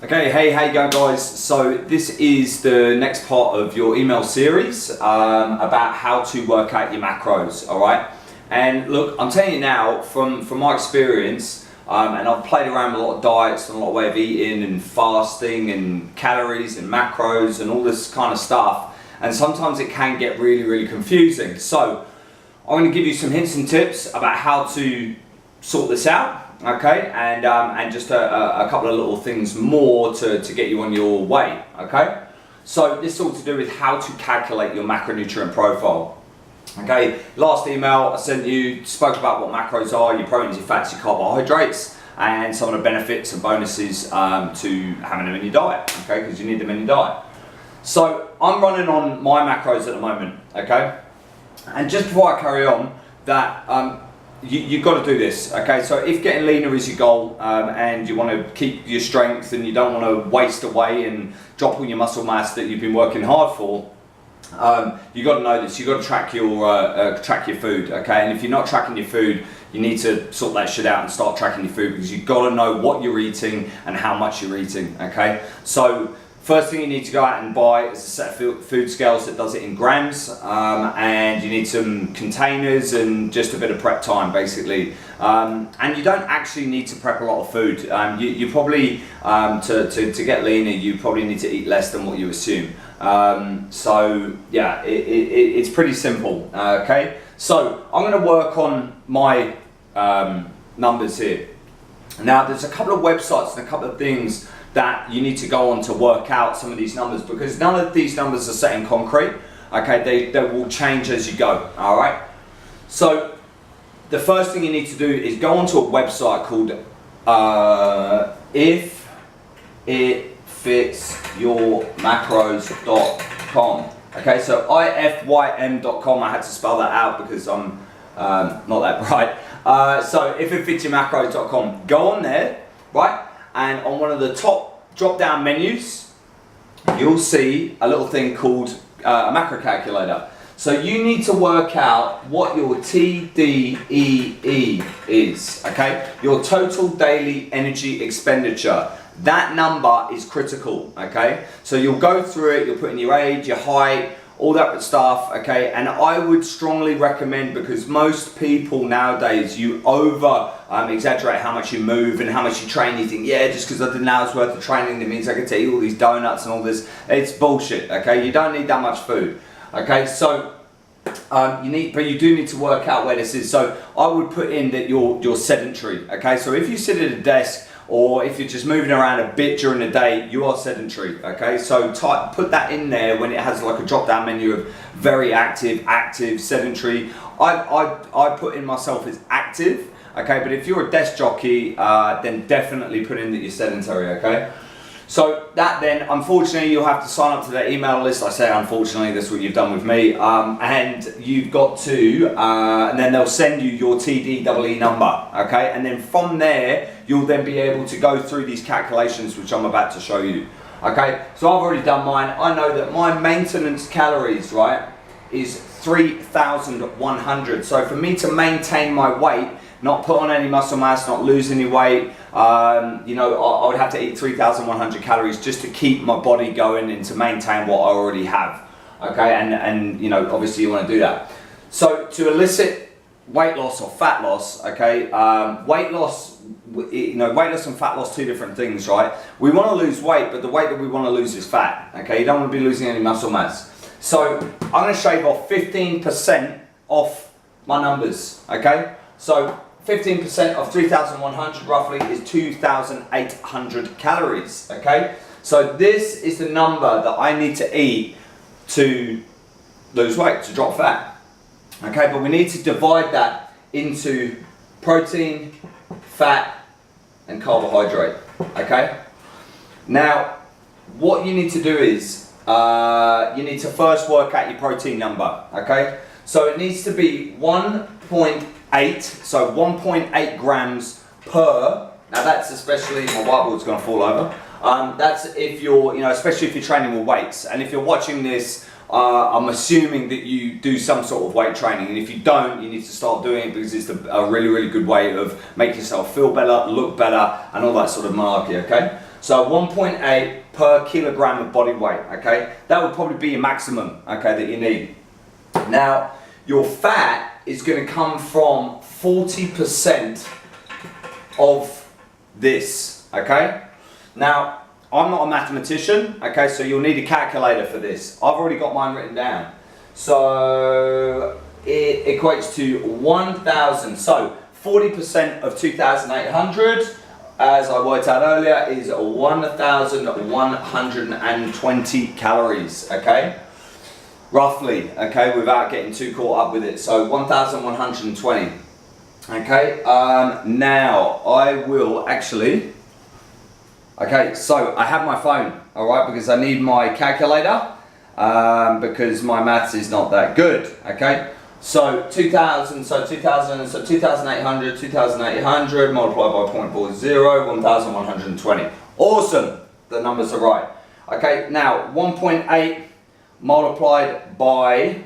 Okay, hey, how you going, guys? So this is the next part of your email series about how to work out your macros, all right? And look, I'm telling you now, from my experience, and I've played around with a lot of diets and a lot of way of eating and fasting and calories and macros and all this kind of stuff, and sometimes it can get really confusing. So I'm going to give you some hints and tips about how to sort this out. Okay, and just a couple of little things more to get you on your way. Okay, so this is all to do with how to calculate your macronutrient profile. Okay, last email I sent you spoke about what macros are: your proteins, your fats, your carbohydrates, and some of the benefits and bonuses to having them in your diet. Okay, because you need them in your diet. So I'm running on my macros at the moment. Okay, and just before I carry on, that you've got to do this, okay? So if getting leaner is your goal and you want to keep your strength and you don't want to waste away and drop all your muscle mass that you've been working hard for, you've got to know this. You've got to track your food, okay? And if you're not tracking your food, you need to sort that shit out and start tracking your food, because you've got to know what you're eating and how much you're eating, okay? So first thing you need to go out and buy is a set of food scales that does it in grams, and you need some containers and just a bit of prep time, basically. And you don't actually need to prep a lot of food. You probably, to get leaner, you probably need to eat less than what you assume. So yeah, it's pretty simple, okay? So I'm going to work on my numbers here. Now there's a couple of websites and a couple of things that you need to go on to work out some of these numbers, because none of these numbers are set in concrete. Okay, they will change as you go. All right. So the first thing you need to do is go onto a website called ifitfitsyourmacros.com. Okay, so ifym.com. I had to spell that out because I'm not that bright. So ifitfitsyourmacros.com. Go on there, right? And on one of the top drop-down menus, you'll see a little thing called a macro calculator. So you need to work out what your TDEE is, okay? Your total daily energy expenditure. That number is critical, okay? So you'll go through it, you'll put in your age, your height, all that good stuff, okay? And I would strongly recommend, because most people nowadays, you exaggerate how much you move and how much you train. You think, yeah, just because I did an hour's worth of training, that means I can eat all these donuts and all this. It's bullshit, okay? You don't need that much food, okay? So but you do need to work out where this is. So I would put in that you're sedentary, okay? So if you sit at a desk, or if you're just moving around a bit during the day, you are sedentary, okay? So put that in there when it has like a drop-down menu of very active, sedentary. I put in myself as active, okay? But if you're a desk jockey, then definitely put in that you're sedentary, okay? So that then, unfortunately, you'll have to sign up to their email list. I say unfortunately, that's what you've done with me. And you've got to, and then they'll send you your TDEE number, okay? And then from there, you'll then be able to go through these calculations, which I'm about to show you, okay? So I've already done mine. I know that my maintenance calories, right, is 3,100. So for me to maintain my weight, not put on any muscle mass, not lose any weight, I would have to eat 3,100 calories just to keep my body going and to maintain what I already have, okay? And obviously you want to do that. So to elicit weight loss or fat loss, okay, weight loss and fat loss, two different things, right? We want to lose weight, but the weight that we want to lose is fat, okay? You don't want to be losing any muscle mass. So I'm going to shave off 15% off my numbers, okay? So 15% of 3,100 roughly is 2,800 calories, okay? So this is the number that I need to eat to lose weight, to drop fat, okay? But we need to divide that into protein, fat, and carbohydrate, okay? Now, what you need to do is, you need to first work out your protein number, okay? So it needs to be 1.8, so 1.8 grams per, now that's especially, my whiteboard's gonna fall over, that's if you're, especially if you're training with weights. And if you're watching this, I'm assuming that you do some sort of weight training, and if you don't, you need to start doing it, because it's a really good way of making yourself feel better, look better, and all that sort of malarkey, okay? So 1.8 per kilogram of body weight, okay? That would probably be your maximum, okay, that you need. Now, your fat is going to come from 40% of this, okay? Now, I'm not a mathematician, okay, so you'll need a calculator for this. I've already got mine written down. So it equates to 1,000. So 40% of 2,800, as I worked out earlier, is 1,120 calories, okay? Roughly, okay, without getting too caught up with it. So 1,120, okay? Now, I will actually... Okay, so I have my phone, all right, because I need my calculator, because my maths is not that good, okay? So 2,800 multiplied by 0.40, 1,120. Awesome, the numbers are right. Okay, now 1.8 multiplied by,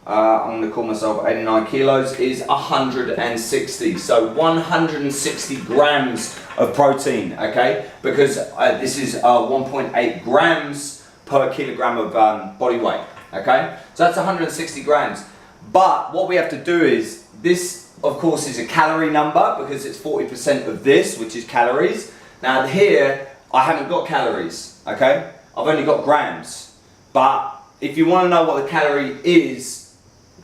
I'm going to call myself 89 kilos, is 160. So 160 grams of protein, okay? Because this is 1.8 grams per kilogram of body weight, okay? So that's 160 grams. But what we have to do is, this of course is a calorie number because it's 40% of this, which is calories. Now here, I haven't got calories, okay? I've only got grams. But if you want to know what the calorie is,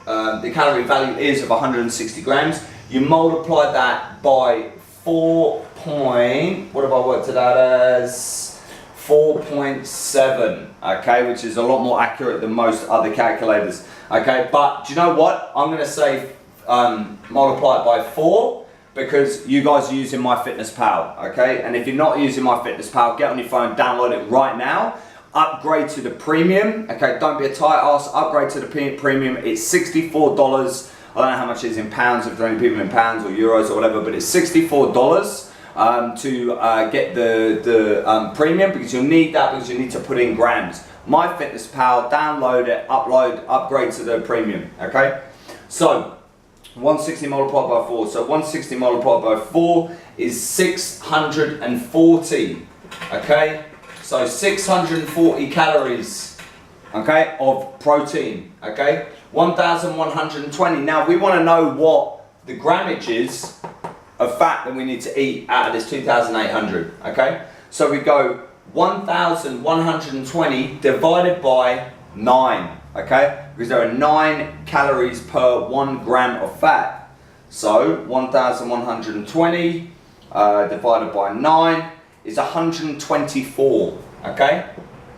the calorie value is of 160 grams, you multiply that by 4.7, okay, which is a lot more accurate than most other calculators, okay? But do you know what? I'm going to say multiply it by 4 because you guys are using MyFitnessPal, okay? And if you're not using MyFitnessPal, get on your phone, download it right now. Upgrade to the premium, okay? Don't be a tight ass. Upgrade to the premium. It's $64. I don't know how much it is in pounds, if there are any people in pounds or euros or whatever, but it's $64 to get the premium, because you'll need that, because you need to put in grams. MyFitnessPal, download it, upgrade to the premium, okay? So 160 multiplied by 4. So 160 multiplied by 4 is 640, okay? So 640 calories, okay, of protein, okay? 1,120. Now we want to know what the grammage is of fat that we need to eat out of this 2,800, okay? So we go 1,120 divided by 9, okay? Because there are 9 calories per 1 gram of fat. So 1,120 divided by 9 is 124, okay?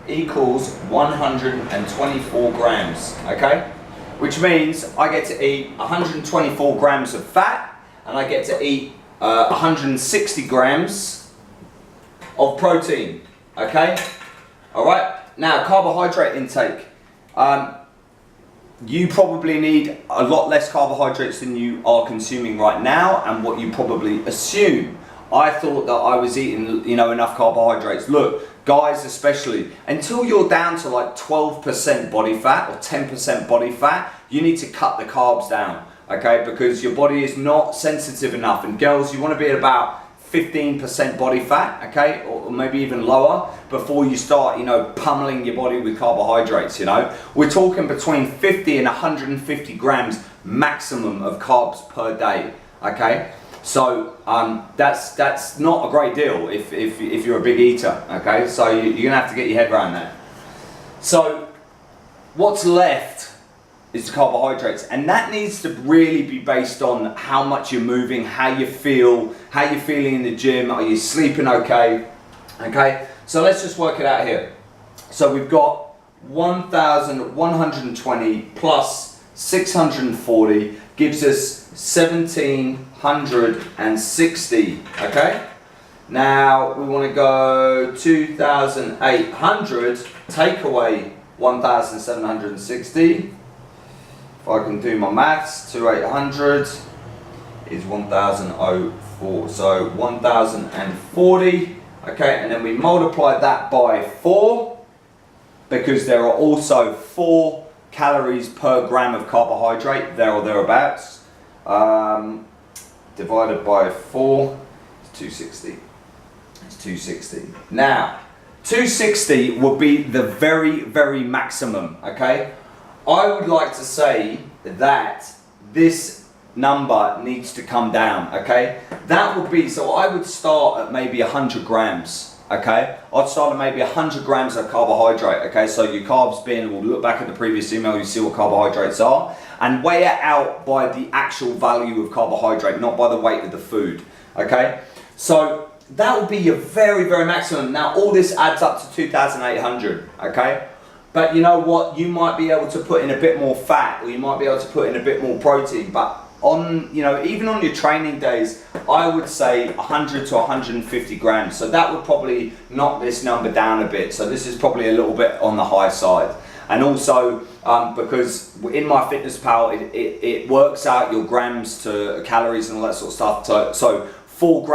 Equals 124 grams, okay? Which means I get to eat 124 grams of fat, and I get to eat 160 grams of protein, okay? All right, now carbohydrate intake. You probably need a lot less carbohydrates than you are consuming right now, and what you probably assume. I thought that I was eating, you know, enough carbohydrates. Look, guys especially, until you're down to like 12% body fat or 10% body fat, you need to cut the carbs down, okay? Because your body is not sensitive enough. And girls, you want to be at about 15% body fat, okay? Or maybe even lower before you start, you know, pummeling your body with carbohydrates, you know? We're talking between 50 and 150 grams maximum of carbs per day, okay? So that's not a great deal if you're a big eater, okay? So you're gonna have to get your head around that. So what's left is the carbohydrates, and that needs to really be based on how much you're moving, how you feel, how you're feeling in the gym, are you sleeping okay? Okay, so let's just work it out here. So we've got 1,120 plus 640 gives us 1,760, okay? Now we want to go 2,800, take away 1,760. If I can do my maths, 2,800 is 1,004. So 1,040, okay? And then we multiply that by 4, because there are also 4 calories per gram of carbohydrate, there or thereabouts. Divided by 4 is 260. It's 260. Now, 260 would be the very, very maximum, okay? I would like to say that this number needs to come down, okay? That would be, so I would start at maybe 100 grams, okay? I'd start at maybe 100 grams of carbohydrate, okay? So your carbs being, we'll look back at the previous email, you see what carbohydrates are, and weigh it out by the actual value of carbohydrate, not by the weight of the food, okay? So that would be your very, very maximum. Now all this adds up to 2,800, okay? But you know what, you might be able to put in a bit more fat, or you might be able to put in a bit more protein, but on, you know, even on your training days, I would say 100 to 150 grams. So that would probably knock this number down a bit. So this is probably a little bit on the high side. And also, because in MyFitnessPal, it works out your grams to calories and all that sort of stuff. So 4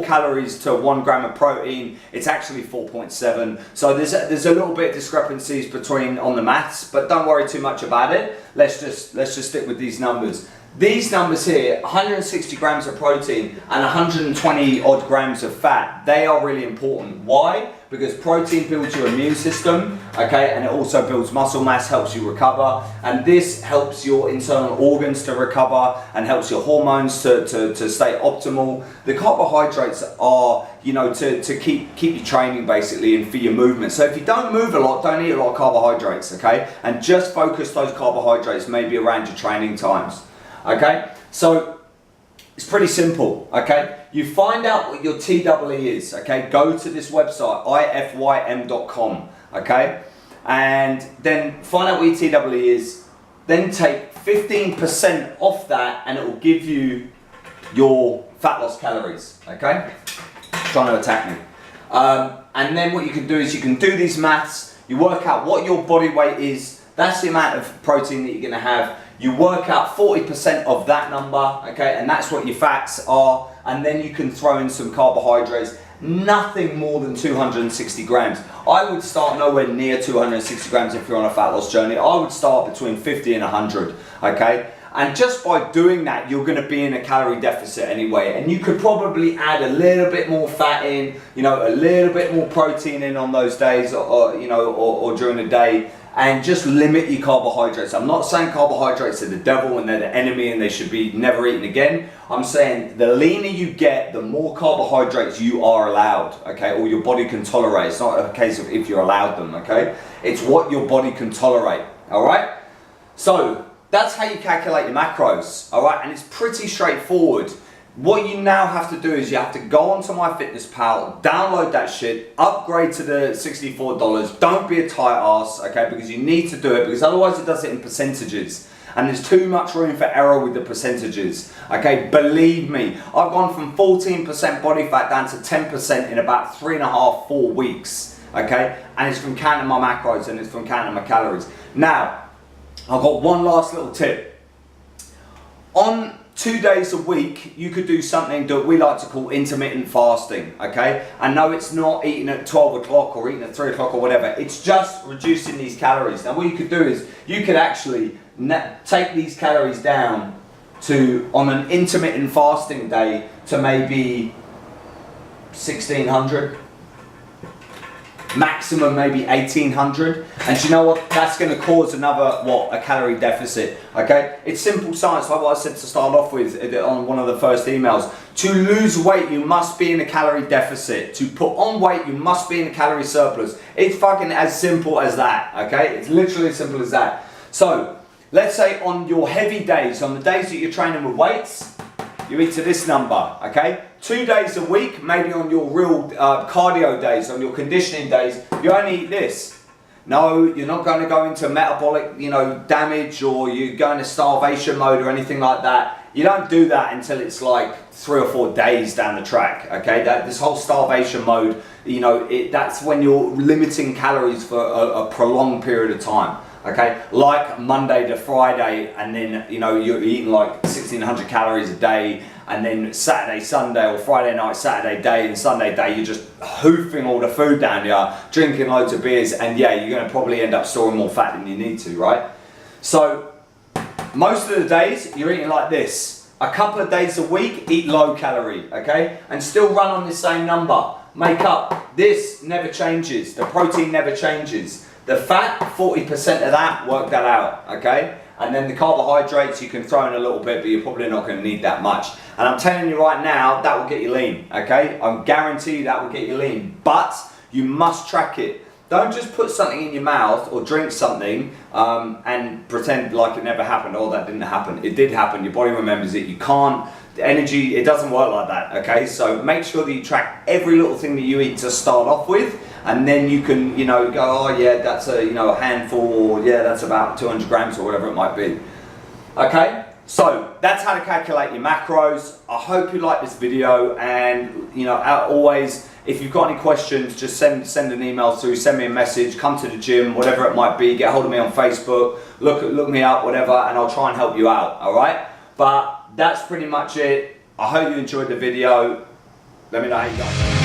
calories to 1 gram of protein, it's actually 4.7. So there's a little bit of discrepancies between on the maths, but don't worry too much about it. Let's just stick with these numbers. These numbers here, 160 grams of protein and 120 odd grams of fat, they are really important. Why? Because protein builds your immune system, okay, and it also builds muscle mass, helps you recover, and this helps your internal organs to recover and helps your hormones to stay optimal. The carbohydrates are, you know, to keep you training basically and for your movement. So if you don't move a lot, don't eat a lot of carbohydrates, okay, and just focus those carbohydrates maybe around your training times. Okay, so it's pretty simple, okay? You find out what your TEE is, okay? Go to this website, ifym.com, okay? And then find out what your TEE is, then take 15% off that and it will give you your fat loss calories, okay? Trying to attack me. And then what you can do is you can do these maths, you work out what your body weight is, that's the amount of protein that you're gonna have. You work out 40% of that number, okay, and that's what your fats are, and then you can throw in some carbohydrates, nothing more than 260 grams. I would start nowhere near 260 grams if you're on a fat loss journey. I would start between 50 and 100, okay? And just by doing that, you're gonna be in a calorie deficit anyway, and you could probably add a little bit more fat in, you know, a little bit more protein in on those days, or you know, or during the day, and just limit your carbohydrates. I'm not saying carbohydrates are the devil and they're the enemy and they should be never eaten again. I'm saying the leaner you get, the more carbohydrates you are allowed, okay, or your body can tolerate. It's not a case of if you're allowed them, okay? It's what your body can tolerate, all right? So that's how you calculate your macros, all right? And it's pretty straightforward. What you now have to do is you have to go onto MyFitnessPal, download that shit, upgrade to the $64. Don't be a tight ass, okay, because you need to do it, because otherwise it does it in percentages. And there's too much room for error with the percentages, okay? Believe me, I've gone from 14% body fat down to 10% in about 3.5, 4 weeks, okay? And it's from counting my macros and it's from counting my calories. Now, I've got one last little tip. On 2 days a week, you could do something that we like to call intermittent fasting, okay? And no, it's not eating at 12 o'clock or eating at 3 o'clock or whatever. It's just reducing these calories. Now, what you could do is you could actually take these calories down to, on an intermittent fasting day, to maybe 1,600. Maximum maybe 1,800, and you know what, that's going to cause another, a calorie deficit, okay? It's simple science, like what I said to start off with on one of the first emails. To lose weight, you must be in a calorie deficit. To put on weight, you must be in a calorie surplus. It's fucking as simple as that, okay? It's literally as simple as that. So, let's say on your heavy days, on the days that you're training with weights, you eat to this number, okay? 2 days a week, maybe on your real cardio days, on your conditioning days, you only eat this. No, you're not going to go into metabolic, damage, or you're going to starvation mode or anything like that. You don't do that until it's like 3 or 4 days down the track, okay? This whole starvation mode, that's when you're limiting calories for a prolonged period of time. Okay, like Monday to Friday, and then you're eating like 1,600 calories a day, and then Saturday, Sunday, or Friday night, Saturday day, and Sunday day, you're just hoofing all the food down here, drinking loads of beers, and yeah, you're going to probably end up storing more fat than you need to, right? So most of the days you're eating like this. a couple of days a week, eat low calorie, okay? And still run on the same number. Make up. This never changes. The protein never changes. The fat, 40% of that, work that out, okay? And then the carbohydrates, you can throw in a little bit, but you're probably not going to need that much. And I'm telling you right now, that will get you lean, okay? I guarantee you that will get you lean. But you must track it. Don't just put something in your mouth or drink something and pretend like it never happened. Oh, that didn't happen. It did happen. Your body remembers it. You can't. The energy, it doesn't work like that, okay? So make sure that you track every little thing that you eat to start off with, and then you can, you know, go, oh yeah, that's a, you know, a handful, or yeah, that's about 200 grams or whatever it might be. Okay? So that's how to calculate your macros. I hope you like this video, and you know, always, if you've got any questions, just send an email through, send me a message, come to the gym, whatever it might be, get hold of me on Facebook, look me up, whatever, and I'll try and help you out, all right? But that's pretty much it. I hope you enjoyed the video. Let me know how you go.